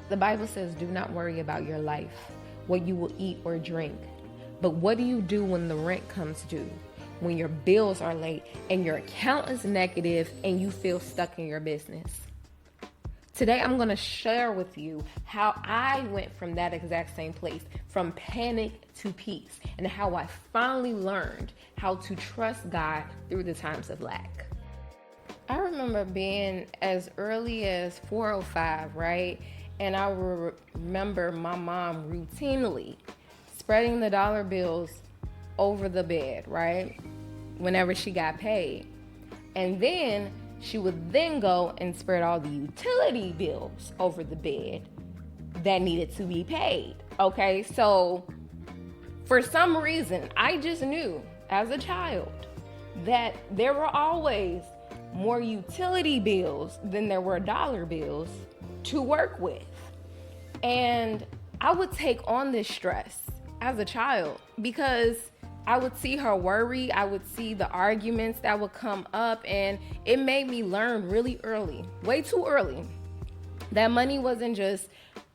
The Bible says, do not worry about your life, what you will eat or drink. But what do you do when the rent comes due? When your bills are late and your account is negative and you feel stuck in your business? Today, I'm going to share with you how I went from that exact same place, from panic to peace, and how I finally learned how to trust God through the times of lack. I remember being as early as 4:05, right? And I remember my mom routinely spreading the dollar bills over the bed, right? Whenever she got paid. And then she would then go and spread all the utility bills over the bed that needed to be paid. Okay, so for some reason, I just knew as a child that there were always more utility bills than there were dollar bills to work with. And I would take on this stress as a child because I would see her worry, I would see the arguments that would come up, and it made me learn really early, way too early, that money wasn't just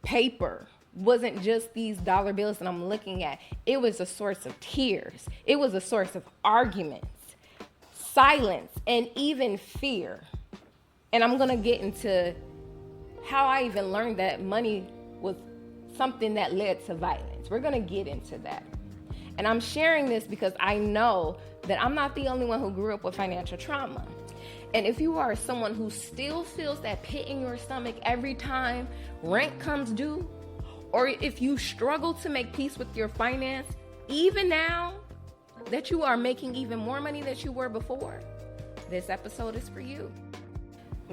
paper, wasn't just these dollar bills that I'm looking at. It was a source of tears. It was a source of arguments, silence, and even fear. And I'm gonna get into how I even learned that money was something that led to violence. We're gonna get into that. And I'm sharing this because I know that I'm not the only one who grew up with financial trauma. And if you are someone who still feels that pit in your stomach every time rent comes due, or if you struggle to make peace with your finance, even now that you are making even more money than you were before, this episode is for you.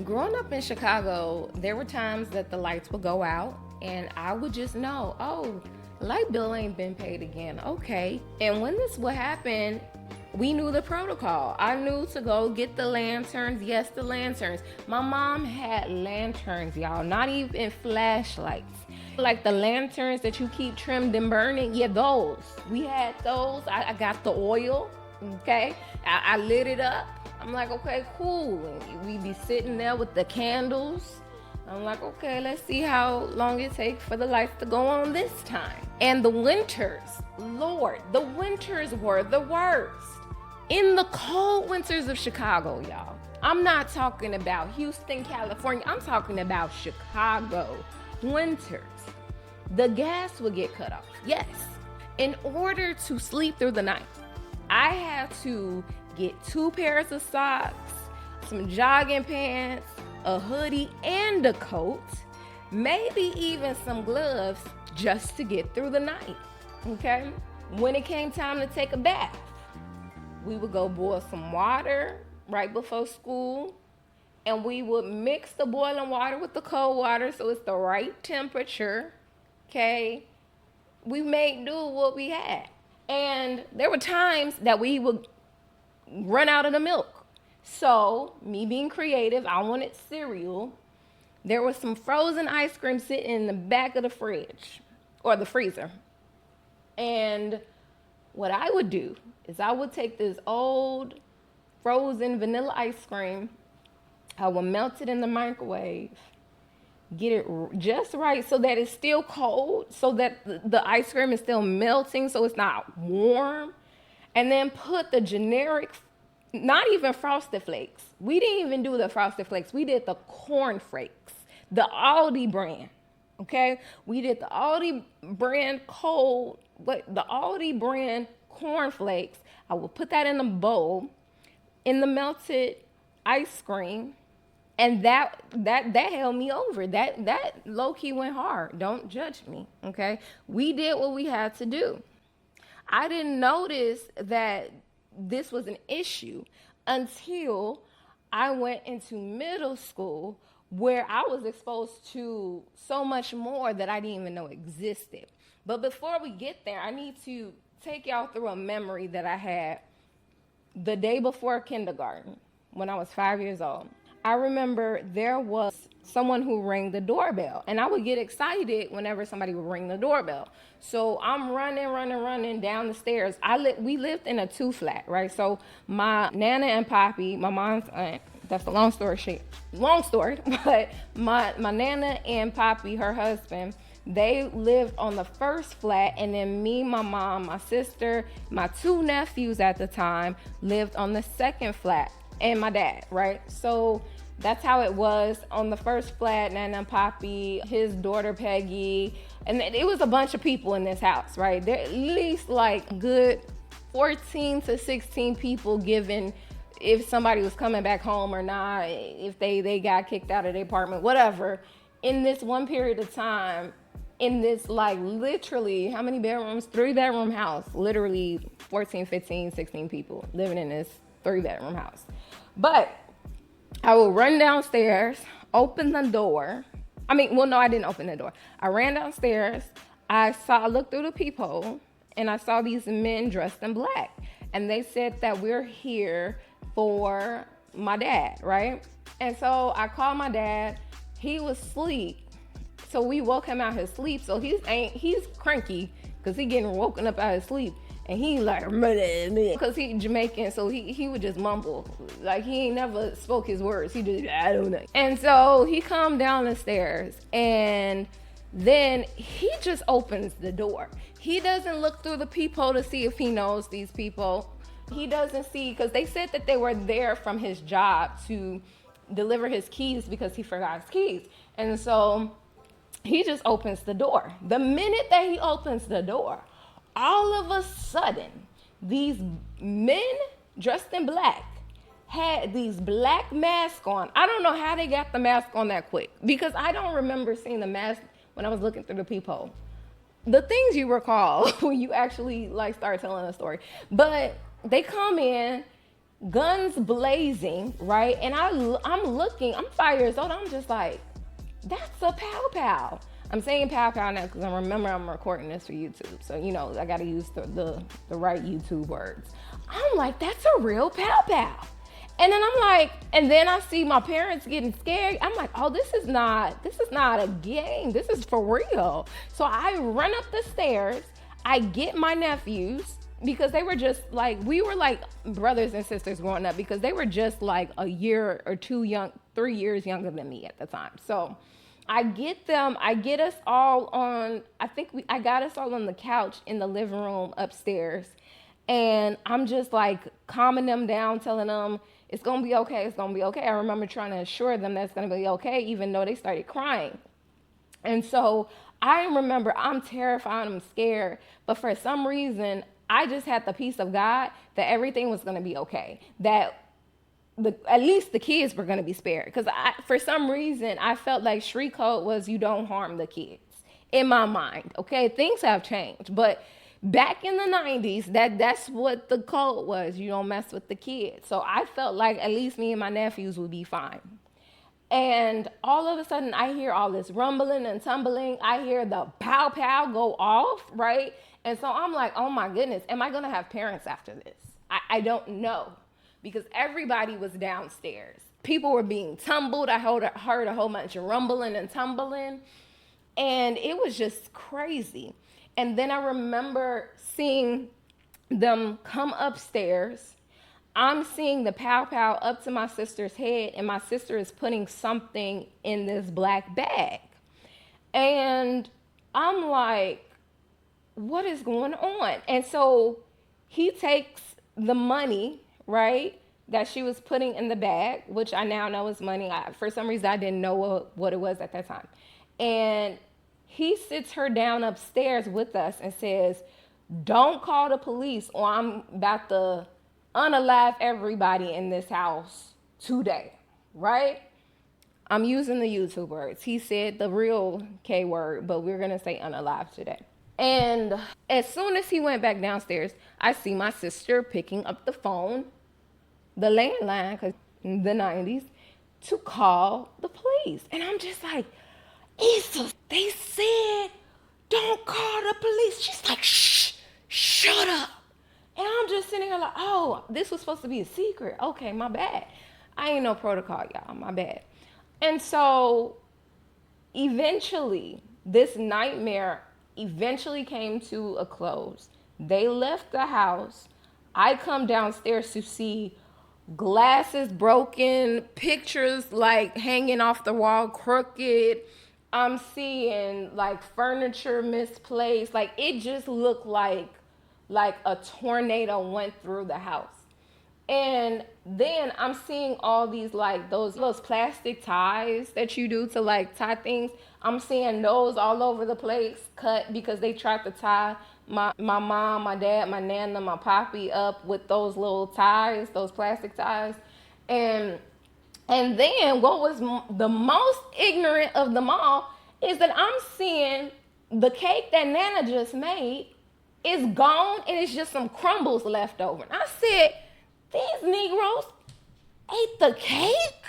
Growing up in Chicago, there were times that the lights would go out and I would just know, oh, light bill ain't been paid again. Okay. And when this would happen, we knew the protocol. I knew to go get the lanterns. Yes, the lanterns. My mom had lanterns, y'all, not even flashlights. Like the lanterns that you keep trimmed and burning. Yeah, those. We had those. I got the oil. Okay. I lit it up. I'm like, okay, cool. And we be sitting there with the candles. I'm like, okay, let's see how long it takes for the lights to go on this time. And the winters, Lord, the winters were the worst. In the cold winters of Chicago, y'all. I'm not talking about Houston, California. I'm talking about Chicago winters. The gas would get cut off. Yes. In order to sleep through the night, I had to get 2 pairs of socks, some jogging pants, a hoodie and a coat, maybe even some gloves just to get through the night, okay? When it came time to take a bath, we would go boil some water right before school, and we would mix the boiling water with the cold water so it's the right temperature, okay? We made do with what we had. And there were times that we would run out of the milk. So, me being creative, I wanted cereal. There was some frozen ice cream sitting in the back of the fridge or the freezer. And what I would do is I would take this old frozen vanilla ice cream, I would melt it in the microwave, get it just right so that it's still cold, so that the ice cream is still melting so it's not warm, and then put the generic, not even Frosted Flakes. We didn't even do the Frosted Flakes. We did the Corn Flakes, the Aldi brand, okay? We did the Aldi brand the Aldi brand Corn Flakes. I would put that in a bowl, in the melted ice cream, and that held me over. That low-key went hard. Don't judge me, okay? We did what we had to do. I didn't notice that this was an issue until I went into middle school, where I was exposed to so much more that I didn't even know existed. But before we get there, I need to take y'all through a memory that I had the day before kindergarten when I was 5 years old. I remember there was someone who rang the doorbell, and I would get excited whenever somebody would ring the doorbell. So I'm running down the stairs. We lived in a 2-flat, right? So my Nana and Poppy, my mom's aunt, that's a long story, but my nana and Poppy, her husband, they lived on the first flat, and then me, my mom, my sister, my two nephews at the time lived on the second flat, and my dad, right? So that's how it was on the first flat. Nana, Poppy, his daughter Peggy, and it was a bunch of people in this house, right? There at least like good 14 to 16 people, given if somebody was coming back home or not, if they got kicked out of their apartment, whatever. In this one period of time, in this like literally, how many bedrooms? 3-bedroom house, literally 14, 15, 16 people living in this 3-bedroom house. But I will run downstairs, open the door. I didn't open the door. I ran downstairs. I looked through the peephole, and I saw these men dressed in black. And they said that we're here for my dad, right? And so I called my dad. He was asleep. So we woke him out his sleep. So he's cranky because he getting woken up out of sleep. And he like, because he Jamaican, so he would just mumble. Like he ain't never spoke his words. He just, I don't know. And so he come down the stairs, and then he just opens the door. He doesn't look through the peephole to see if he knows these people. He doesn't see, because they said that they were there from his job to deliver his keys because he forgot his keys. And so he just opens the door. The minute that he opens the door, all of a sudden, these men dressed in black had these black masks on. I don't know how they got the mask on that quick, because I don't remember seeing the mask when I was looking through the peephole. The things you recall when you actually like start telling a story. But they come in, guns blazing, right? And I'm looking, I'm 5 years old. I'm just like, that's a pow pow. I'm saying pow pow now because I remember I'm recording this for YouTube. So, I got to use the right YouTube words. I'm like, that's a real pow pow. And then I'm like, and then I see my parents getting scared. I'm like, oh, this is not a game. This is for real. So I run up the stairs. I get my nephews, because they were just like, we were like brothers and sisters growing up, because they were just like a year or two young, 3 years younger than me at the time. So I get us all on, I got us all on the couch in the living room upstairs. And I'm just like calming them down, telling them, it's going to be okay. It's going to be okay. I remember trying to assure them that it's going to be okay, even though they started crying. And so I remember I'm terrified, I'm scared, but for some reason, I just had the peace of God that everything was going to be okay, that at least the kids were going to be spared. Because for some reason, I felt like street code was you don't harm the kids in my mind. Okay, things have changed, but back in the 90s, that's what the code was. You don't mess with the kids. So I felt like at least me and my nephews would be fine. And all of a sudden, I hear all this rumbling and tumbling. I hear the pow pow go off, right? And so I'm like, oh my goodness, am I going to have parents after this? I don't know, because everybody was downstairs. People were being tumbled. I heard a whole bunch of rumbling and tumbling, and it was just crazy. And then I remember seeing them come upstairs. I'm seeing the pow pow up to my sister's head, and my sister is putting something in this black bag. And I'm like, what is going on? And so he takes the money, right, that she was putting in the bag, which I now know is money. For some reason, I didn't know what it was at that time. And he sits her down upstairs with us and says, don't call the police, or I'm about to unalive everybody in this house today, right? I'm using the YouTube words. He said the real K word, but we're going to say unalive today. And as soon as he went back downstairs, I see my sister picking up the phone, the landline, because in the 90s, to call the police. And I'm just like, Issa, they said, don't call the police. She's like, shh, shut up. And I'm just sitting here like, oh, this was supposed to be a secret. Okay, my bad. I ain't no protocol, y'all, my bad. And so eventually, this nightmare eventually came to a close. They left the house. I come downstairs to see glasses broken, pictures like hanging off the wall crooked. I'm seeing like furniture misplaced. Like it just looked like a tornado went through the house. And then I'm seeing all these like those plastic ties that you do to like tie things. I'm seeing those all over the place cut because they tried to tie my mom, my dad, my nana, my poppy up with those little ties, those plastic ties. And and then what was the most ignorant of them all is that I'm seeing the cake that Nana just made is gone and it's just some crumbles left over. And I said, these Negroes ate the cake?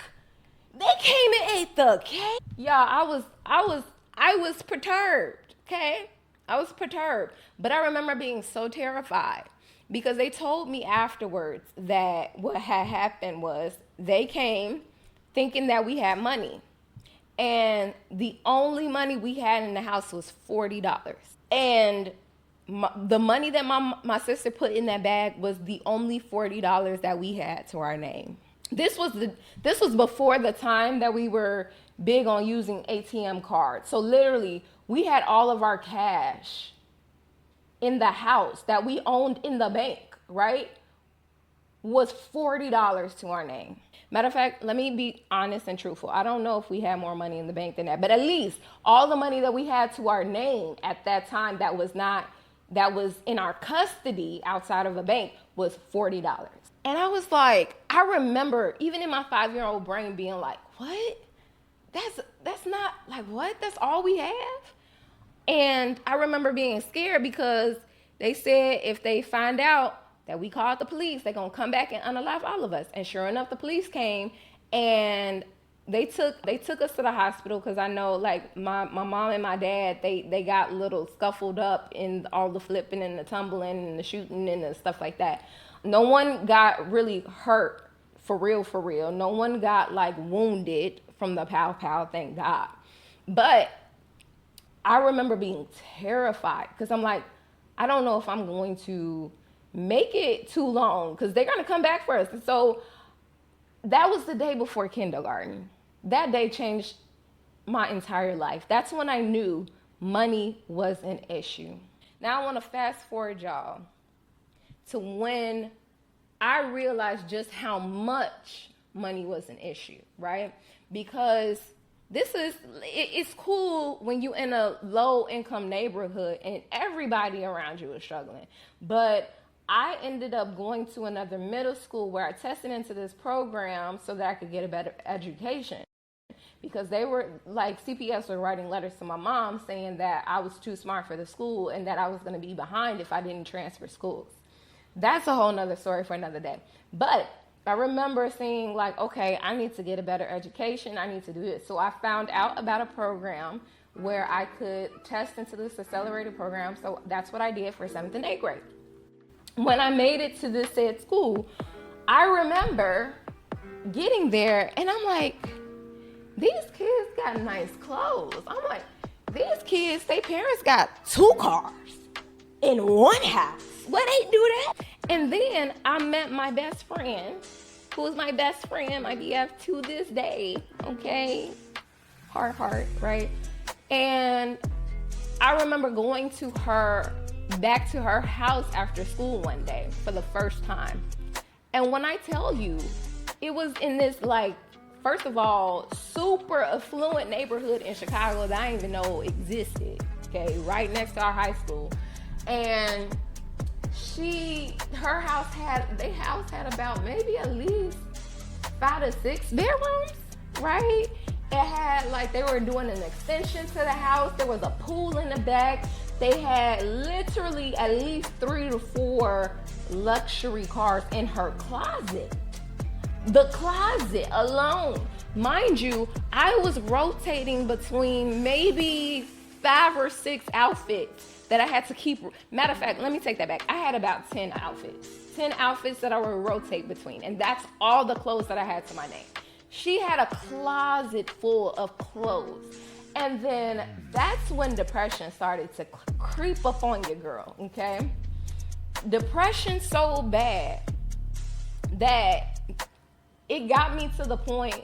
They came and ate the cake? Y'all, I was perturbed, okay? I was perturbed. But I remember being so terrified because they told me afterwards that what had happened was they came thinking that we had money. And the only money we had in the house was $40. And the money that my sister put in that bag was the only $40 that we had to our name. This was before the time that we were big on using ATM cards. So literally, we had all of our cash in the house that we owned in the bank, right? Was $40 to our name. Matter of fact, let me be honest and truthful. I don't know if we had more money in the bank than that, but at least all the money that we had to our name at that time that was in our custody outside of a bank was $40. And I was like, I remember even in my 5-year-old brain being like, what? That's not like what? That's all we have? And I remember being scared because they said if they find out that we called the police, they're gonna come back and unalive all of us. And sure enough, the police came and they took us to the hospital because I know like my mom and my dad, they got a little scuffled up in all the flipping and the tumbling and the shooting and the stuff like that. No one got really hurt for real. No one got like wounded from the pow, thank God. But I remember being terrified because I'm like, I don't know if I'm going to make it too long because they're going to come back for us. And so that was the day before kindergarten. That day changed my entire life. That's when I knew money was an issue. Now I want to fast forward y'all to when I realized just how much money was an issue, right? Because it's cool when you're in a low income neighborhood and everybody around you is struggling. But I ended up going to another middle school where I tested into this program so that I could get a better education. Because they were like, CPS were writing letters to my mom saying that I was too smart for the school and that I was going to be behind if I didn't transfer schools. That's a whole nother story for another day. But I remember saying like, okay, I need to get a better education. I need to do this. So I found out about a program where I could test into this accelerated program. So that's what I did for 7th and 8th grade. When I made it to this said school, I remember getting there and I'm like, these kids got nice clothes. I'm like, these kids, their parents got 2 cars in one house. Where they do that? And then I met my best friend, who is my best friend, my BF to this day, okay? Heart, right? And I remember going back to her house after school one day for the first time. And when I tell you, it was in this like, first of all, super affluent neighborhood in Chicago that I didn't even know existed, okay? Right next to our high school. And her house had about maybe at least 5 to 6 bedrooms, right? It had like, they were doing an extension to the house. There was a pool in the back. They had literally at least 3 to 4 luxury cars in her closet. The closet alone. Mind you, I was rotating between maybe 5 or 6 outfits that I had to keep. Matter of fact, let me take that back. I had about 10 outfits. 10 outfits that I would rotate between. And that's all the clothes that I had to my name. She had a closet full of clothes. And then that's when depression started to creep up on your girl, okay? Depression so bad that it got me to the point,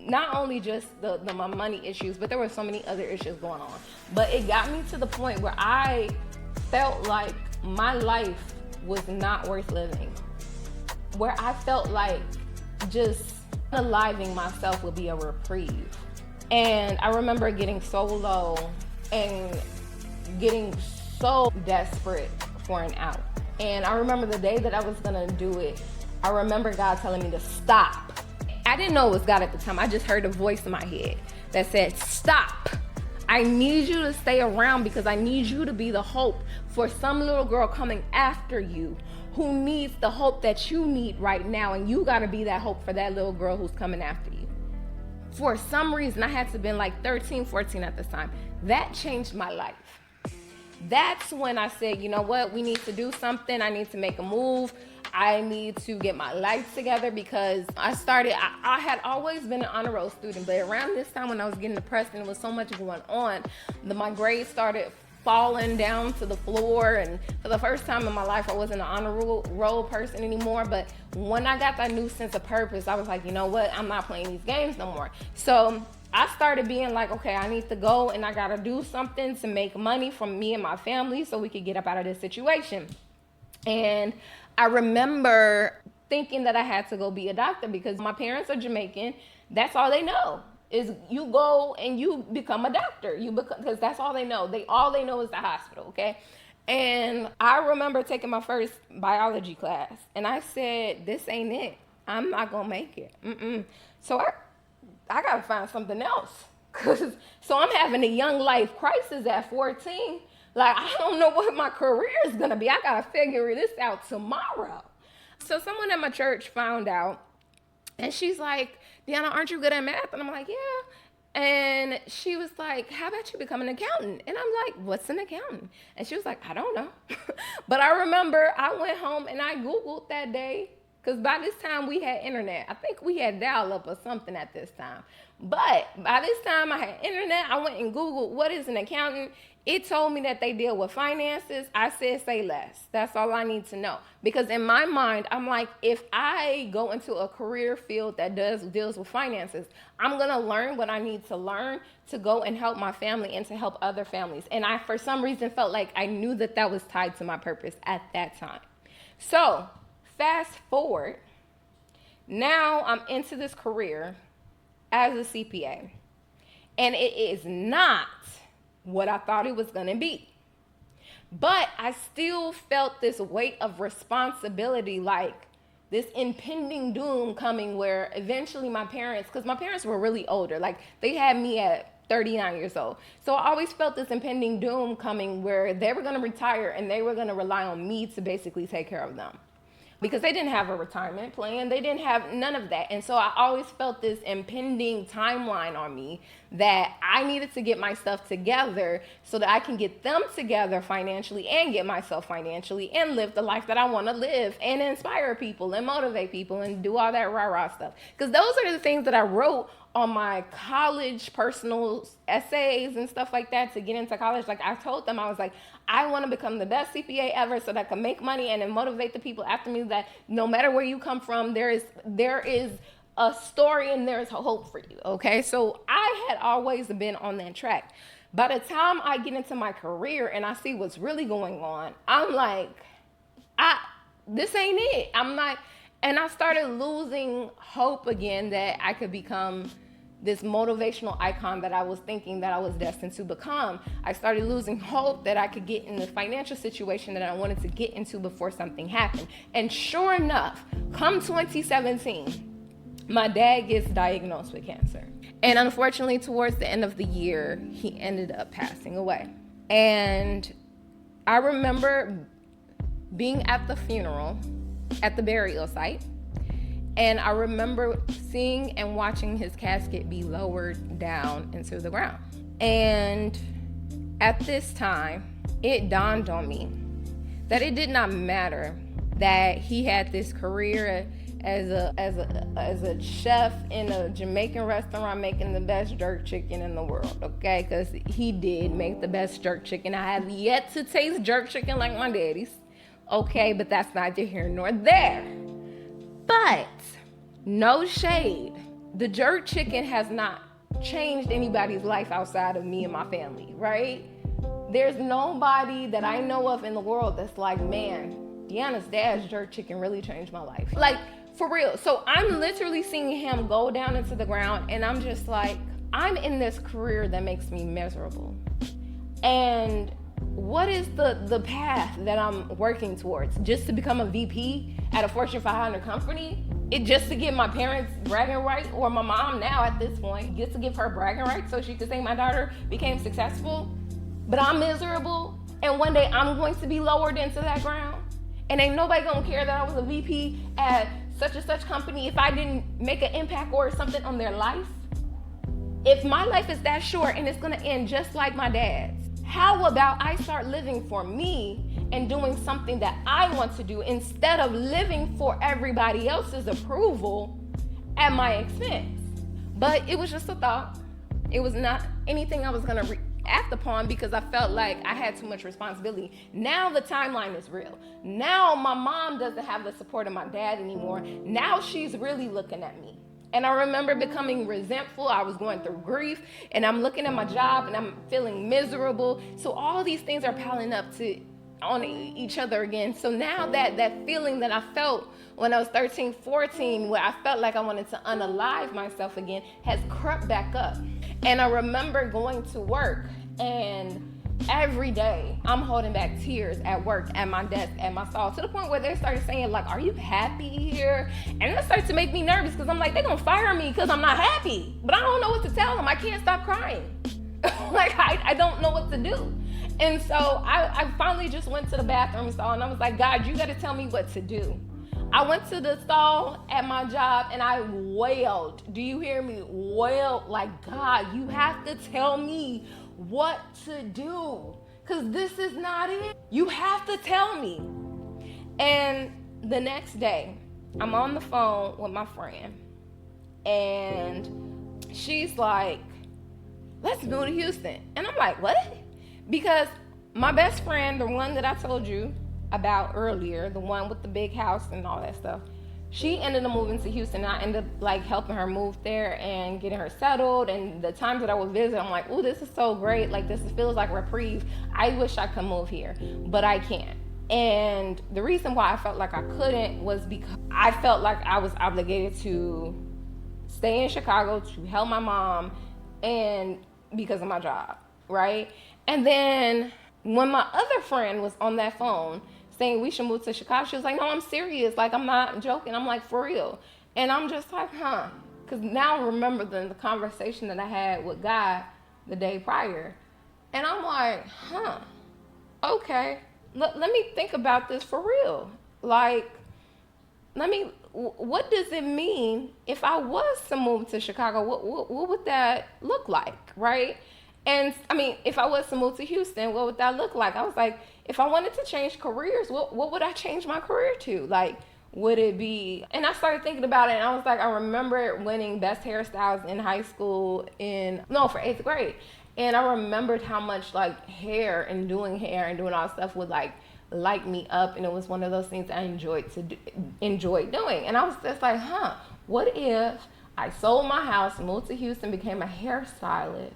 not only just my money issues, but there were so many other issues going on. But it got me to the point where I felt like my life was not worth living. Where I felt like just aliving myself would be a reprieve. And I remember getting so low and getting so desperate for an out. And I remember the day that I was gonna do it, I remember God telling me to stop. I didn't know it was God at the time. I just heard a voice in my head that said, stop. I need you to stay around because I need you to be the hope for some little girl coming after you who needs the hope that you need right now. And you gotta be that hope for that little girl who's coming after you. For some reason, I had to have been like 13, 14 at this time. That changed my life. That's when I said, you know what, we need to do something. I need to make a move. I need to get my life together because I had always been an honor roll student, but around this time when I was getting depressed and there was so much going on, my grades started falling down to the floor, and for the first time in my life I wasn't an honor roll person anymore. But when I got that new sense of purpose, I was like, you know what, I'm not playing these games no more. So I started being like, okay, I need to go and I gotta do something to make money from me and my family so we could get up out of this situation. And I remember thinking that I had to go be a doctor because my parents are Jamaican. That's all they know is you go and you become a doctor. Because that's all they know. All they know is the hospital, okay? And I remember taking my first biology class and I said, this ain't it. I'm not gonna make it. So I gotta find something else. So I'm having a young life crisis at 14. Like, I don't know what my career is gonna be. I gotta figure this out tomorrow. So someone at my church found out and she's like, Deanna, aren't you good at math? And I'm like, yeah. And she was like, how about you become an accountant? And I'm like, what's an accountant? And she was like, I don't know. But I remember I went home and I Googled that day, because by this time we had internet. I think we had dial-up or something at this time. But by this time I had internet. I went and Googled what is an accountant. It told me that they deal with finances. I said, say less. That's all I need to know. Because in my mind, I'm like, if I go into a career field that deals with finances, I'm going to learn what I need to learn to go and help my family and to help other families. And I, for some reason, felt like I knew that that was tied to my purpose at that time. So fast forward, now I'm into this career as a CPA. And it is not what I thought it was gonna be. But I still felt this weight of responsibility, like this impending doom coming where eventually my parents, because my parents were really older, like they had me at 39 years old. So I always felt this impending doom coming where they were gonna retire and they were gonna rely on me to basically take care of them. Because they didn't have a retirement plan. They didn't have none of that. And so I always felt this impending timeline on me that I needed to get my stuff together so that I can get them together financially and get myself financially and live the life that I want to live and inspire people and motivate people and do all that rah-rah stuff. Because those are the things that I wrote on my college personal essays and stuff like that to get into college. Like I told them, I was like, I want to become the best CPA ever so that I can make money and then motivate the people after me that no matter where you come from, there is a story and there's hope for you, okay? So I had always been on that track. By the time I get into my career and I see what's really going on, I'm like, this ain't it. I'm not, and I started losing hope again that I could become this motivational icon that I was thinking that I was destined to become. I started losing hope that I could get in the financial situation that I wanted to get into before something happened. And sure enough, come 2017, my dad gets diagnosed with cancer. And unfortunately, towards the end of the year, he ended up passing away. And I remember being at the funeral, at the burial site, and I remember seeing and watching his casket be lowered down into the ground. And at this time, it dawned on me that it did not matter that he had this career as a chef in a Jamaican restaurant making the best jerk chicken in the world, okay? Because he did make the best jerk chicken. I have yet to taste jerk chicken like my daddy's, okay? But that's neither here nor there. But no shade, the jerk chicken has not changed anybody's life outside of me and my family, right? There's nobody that I know of in the world that's like, man, Deanna's dad's jerk chicken really changed my life. Like, for real. So I'm literally seeing him go down into the ground, and I'm just like, I'm in this career that makes me miserable. And what is the path that I'm working towards? Just to become a VP at a Fortune 500 company? It just to give my parents bragging rights, or my mom now at this point, just to give her bragging rights so she could say my daughter became successful? But I'm miserable, and one day I'm going to be lowered into that ground, and ain't nobody gonna care that I was a VP at such and such company if I didn't make an impact or something on their life. If my life is that short and it's gonna end just like my dad's, how about I start living for me and doing something that I want to do instead of living for everybody else's approval at my expense? But it was just a thought. It was not anything I was gonna act upon because I felt like I had too much responsibility. Now the timeline is real. Now my mom doesn't have the support of my dad anymore. Now she's really looking at me. And I remember becoming resentful. I was going through grief, and I'm looking at my job and I'm feeling miserable. So all these things are piling up on each other again. So now that feeling that I felt when I was 13, 14, where I felt like I wanted to unalive myself again, has crept back up. And I remember going to work, and every day I'm holding back tears at work, at my desk, at my stall, to the point where they started saying, like, are you happy here? And that started to make me nervous because I'm like, they're gonna fire me because I'm not happy, but I don't know what to tell them. I can't stop crying. Like, I don't know what to do. And so I finally just went to the bathroom stall, and I was like, God, you gotta tell me what to do. I went to the stall at my job and I wailed. Do you hear me? Wailed like, God, you have to tell me what to do, because this is not it. You have to tell me. And the next day, I'm on the phone with my friend, and she's like, let's move to Houston. And I'm like, what? Because my best friend, the one that I told you about earlier, the one with the big house and all that stuff, she ended up moving to Houston. I ended up like helping her move there and getting her settled. And the times that I would visit, I'm like, oh, this is so great. Like, this feels like reprieve. I wish I could move here, but I can't. And the reason why I felt like I couldn't was because I felt like I was obligated to stay in Chicago to help my mom, and because of my job, right? And then when my other friend was on that phone saying we should move to Chicago, she was like, no, I'm serious. Like, I'm not joking. I'm like, for real. And I'm just like, huh? Because now I remember the conversation that I had with God the day prior. And I'm like, huh, okay. Let me think about this for real. Like, what does it mean if I was to move to Chicago? What would that look like, right? And I mean, if I was to move to Houston, what would that look like? I was like, if I wanted to change careers, what would I change my career to? Like, would it be, and I started thinking about it, and I was like, I remember winning best hairstyles in high school for 8th grade. And I remembered how much like hair and doing all that stuff would like light me up. And it was one of those things I enjoyed doing. And I was just like, huh, what if I sold my house, moved to Houston, became a hairstylist,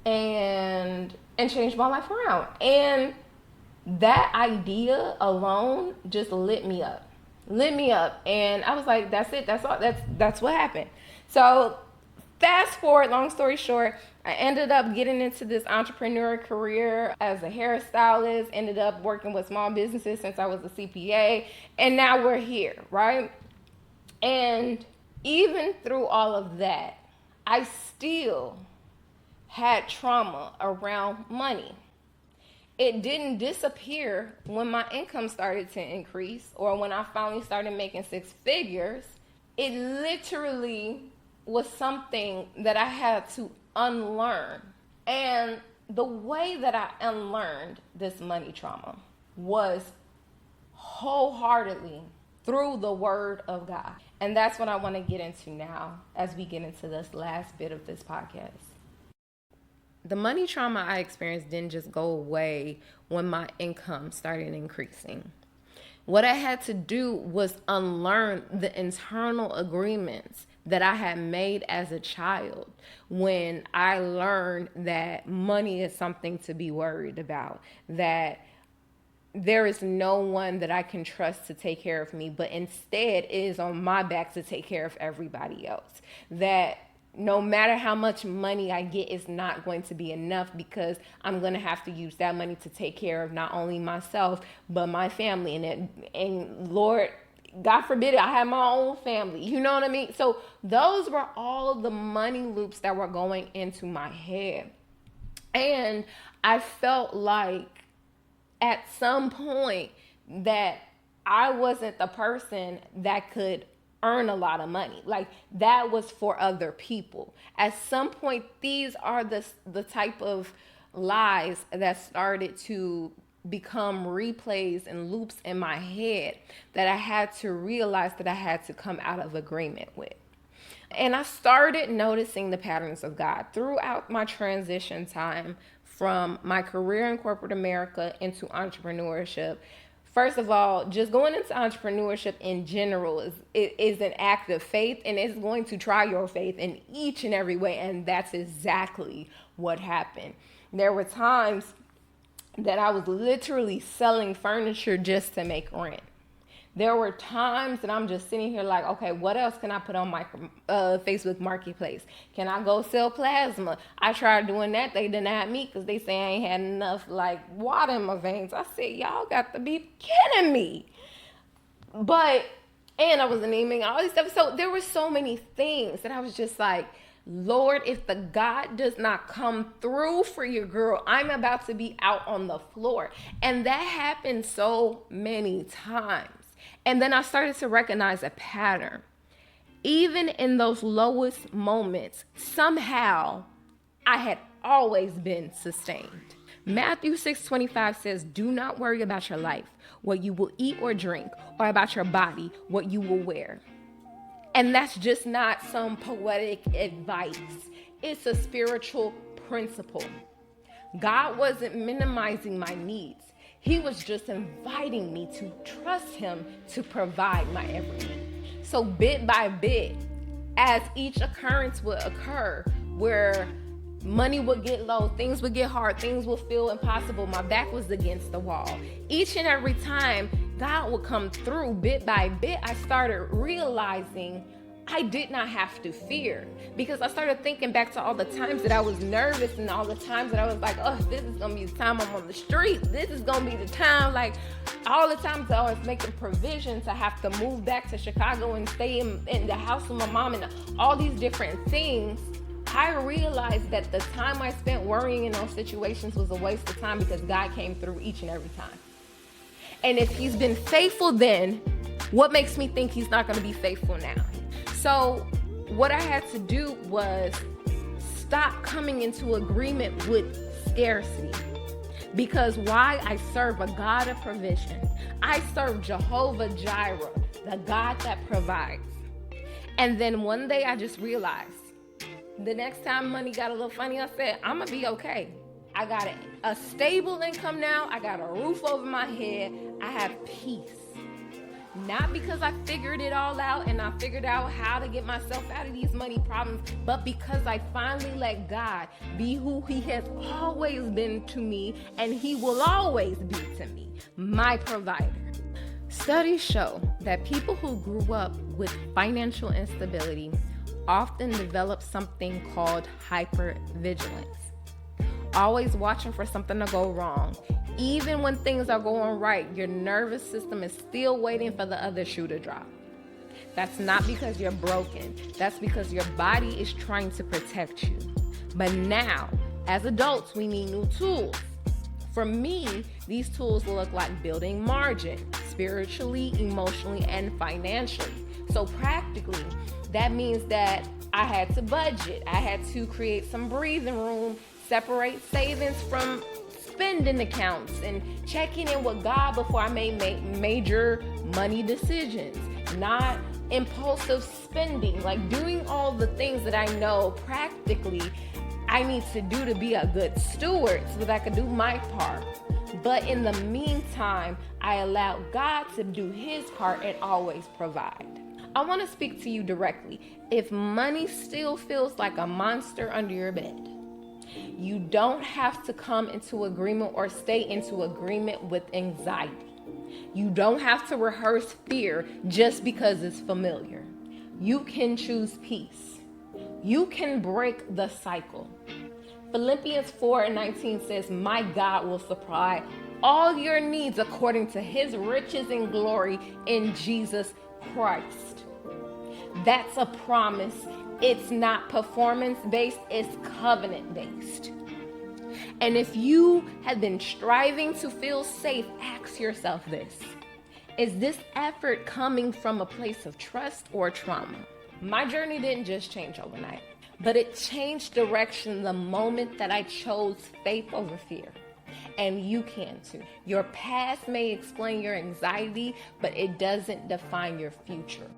and changed my life around? And that idea alone just lit me up. And I was like, that's it. That's all. That's what happened. So fast forward, long story short, I ended up getting into this entrepreneur career as a hairstylist, ended up working with small businesses since I was a CPA, and now we're here, right? And even through all of that, I still had trauma around money. It didn't disappear when my income started to increase or when I finally started making 6 figures. It literally was something that I had to unlearn. And the way that I unlearned this money trauma was wholeheartedly through the word of God. And that's what I want to get into now as we get into this last bit of this podcast. The money trauma I experienced didn't just go away when my income started increasing. What I had to do was unlearn the internal agreements that I had made as a child when I learned that money is something to be worried about, that there is no one that I can trust to take care of me, but instead it is on my back to take care of everybody else. That no matter how much money I get, it's not going to be enough because I'm going to have to use that money to take care of not only myself, but my family. And Lord, God forbid I have my own family. You know what I mean? So those were all the money loops that were going into my head. And I felt like at some point that I wasn't the person that could earn a lot of money. Like that was for other people. At some point, these are the type of lies that started to become replays and loops in my head that I had to realize that I had to come out of agreement with. And I started noticing the patterns of God throughout my transition time from my career in corporate America into entrepreneurship. First of all, just going into entrepreneurship in general is an act of faith, and it's going to try your faith in each and every way. And that's exactly what happened. There were times that I was literally selling furniture just to make rent. There were times that I'm just sitting here like, okay, what else can I put on my Facebook Marketplace? Can I go sell plasma? I tried doing that. They denied me because they say I ain't had enough like water in my veins. I said, y'all got to be kidding me. And I was anemic and all this stuff. So there were so many things that I was just like, Lord, if the God does not come through for your girl, I'm about to be out on the floor. And that happened so many times. And then I started to recognize a pattern. Even in those lowest moments, somehow I had always been sustained. Matthew 6:25 says, do not worry about your life, what you will eat or drink, or about your body, what you will wear. And that's just not some poetic advice. It's a spiritual principle. God wasn't minimizing my needs. He was just inviting me to trust him to provide my every need. So bit by bit, as each occurrence would occur, where money would get low, things would get hard, things would feel impossible, my back was against the wall. Each and every time God would come through bit by bit, I started realizing I did not have to fear, because I started thinking back to all the times that I was nervous and all the times that I was like, oh, this is going to be the time I'm on the street. This is going to be the time, like all the times I was making provision to have to move back to Chicago and stay in the house with my mom and all these different things. I realized that the time I spent worrying in those situations was a waste of time because God came through each and every time. And if he's been faithful then, what makes me think he's not going to be faithful now? So what I had to do was stop coming into agreement with scarcity. Because why? I serve a God of provision. I serve Jehovah Jireh, the God that provides. And then one day I just realized, the next time money got a little funny, I said, I'm going to be okay. I got a stable income now. I got a roof over my head. I have peace. Not because I figured it all out and I figured out how to get myself out of these money problems, but because I finally let God be who he has always been to me, and he will always be to me, my provider. Studies show that people who grew up with financial instability often develop something called hypervigilance. Always watching for something to go wrong. Even when things are going right, your nervous system is still waiting for the other shoe to drop. That's not because you're broken. That's because your body is trying to protect you. But now, as adults, we need new tools. For me, these tools look like building margin, spiritually, emotionally, and financially. So practically, that means that I had to budget. I had to create some breathing room, separate savings from spending accounts, and checking in with God before I make major money decisions. Not impulsive spending, like doing all the things that I know practically I need to do to be a good steward so that I can do my part. But in the meantime, I allow God to do his part and always provide. I want to speak to you directly. If money still feels like a monster under your bed, you don't have to come into agreement or stay into agreement with anxiety. You don't have to rehearse fear just because it's familiar. You can choose peace. You can break the cycle. Philippians 4:19 says, "My God will supply all your needs according to his riches and glory in Jesus Christ." That's a promise. It's not performance-based, it's covenant-based. And if you have been striving to feel safe, ask yourself this. Is this effort coming from a place of trust or trauma? My journey didn't just change overnight, but it changed direction the moment that I chose faith over fear. And you can too. Your past may explain your anxiety, but it doesn't define your future.